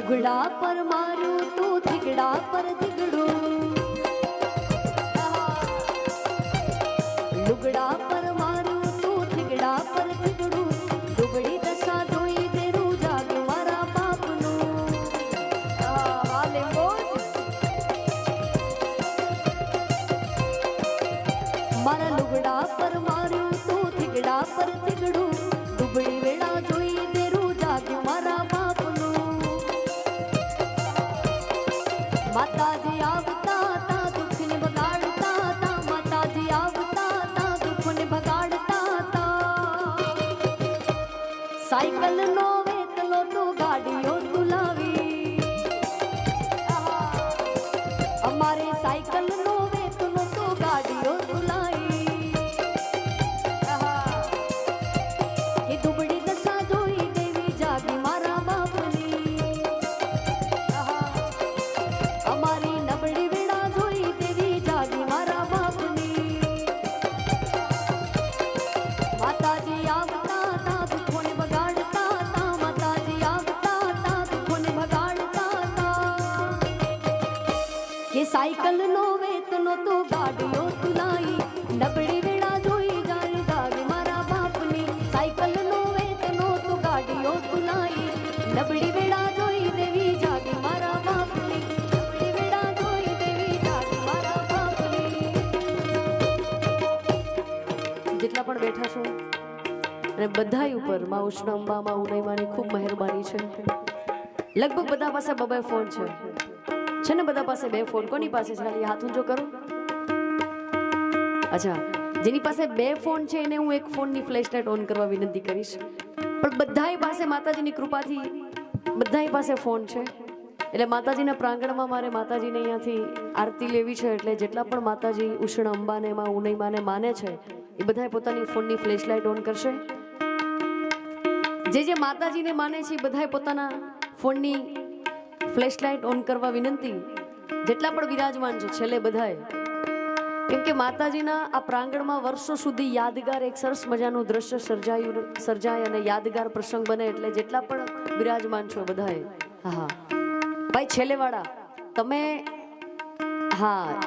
લુગડા પર માર્યું તું થીગડા પર થીગડું, લુગડા પર માર્યું તું થીગડા પર થીગડું, દુબળી દશા જોઈ તેરું જાગે મારા બાપનું. મારા લુગડા પર માર્યું તું થીગડા પર થીગડું, દુબળી વેળા જોઈ તેરું જાગે મારા બાપનું. માતાજી આવતા તા દુઃખને બગાડતા તા, માતાજી આવતા તા દુઃખને બગાડતા તા. સાયકલ નો વેતલો તો ગાડીઓ તુલાવી, અમારે સાયકલ નો વેતલો તો ગાડીઓ તુલાવી. કે દુબળી દશા જોઈ દેવી જાગી મારા બાપની, અમારી નબળી વેળા જોઈ દેવી જાગી મારા બાપની. માતાજી આવતા તા દુઃખોને બગાડતા તા, માતાજી આવતા તા દુઃખોને બગાડતા તા. કે સાયકલ નો વેતનો તો ગાડીઓ તુલાઈ, નબળી વેળા જોઈ જાય જાગી મારા બાપની. સાયકલ નો વેતનો તો ગાડીઓ તુલાઈ, નબળી વેળા જોઈ દેવી જાગી મારા બાપની, નબળી વેળા જોઈ દેવી જાગી મારા બાપની. જેટલા પણ બેઠા છો અને બધાય ઉપર માં ઉષ્ણ અંબા માં ઉનયમાની ખૂબ મહેરબાની છે. લગભગ બધા પાસે બબે ફોન છે ને, બધા પાસે બે ફોન. કોની પાસે છે ખાલી હાથ ઊંચો કરો. અચ્છા, જેની પાસે બે ફોન છે એને હું એક ફોનની ફ્લેશ લાઇટ ઓન કરવા વિનંતી કરીશ. પણ બધાય પાસે માતાજીની કૃપાથી બધાય પાસે ફોન છે, એટલે માતાજીના પ્રાંગણમાં મારે માતાજીને અહીંયાથી આરતી લેવી છે. એટલે જેટલા પણ માતાજી ઉષ્ણ અંબાને માં ઉનયમાને માને છે એ બધાય પોતાની ફોનની ફ્લેશ લાઇટ ઓન કરશે. જે માતાજીને માને છે એ બધાય પોતાના ફોનની ફ્લેશ લાઇટ ઓન કરવા વિનંતી. જેટલા પણ બિરાજમાન છે છેલ્લે બધાય, કેમ કે માતાજીના આ પ્રાંગણમાં વર્ષો સુધી યાદગાર એક સરસ મજાનું દ્રશ્ય સર્જાય અને યાદગાર પ્રસંગ બને. એટલે જેટલા પણ બિરાજમાન છો બધાએ, હા ભાઈ છેલ્લે વાળા તમે, હા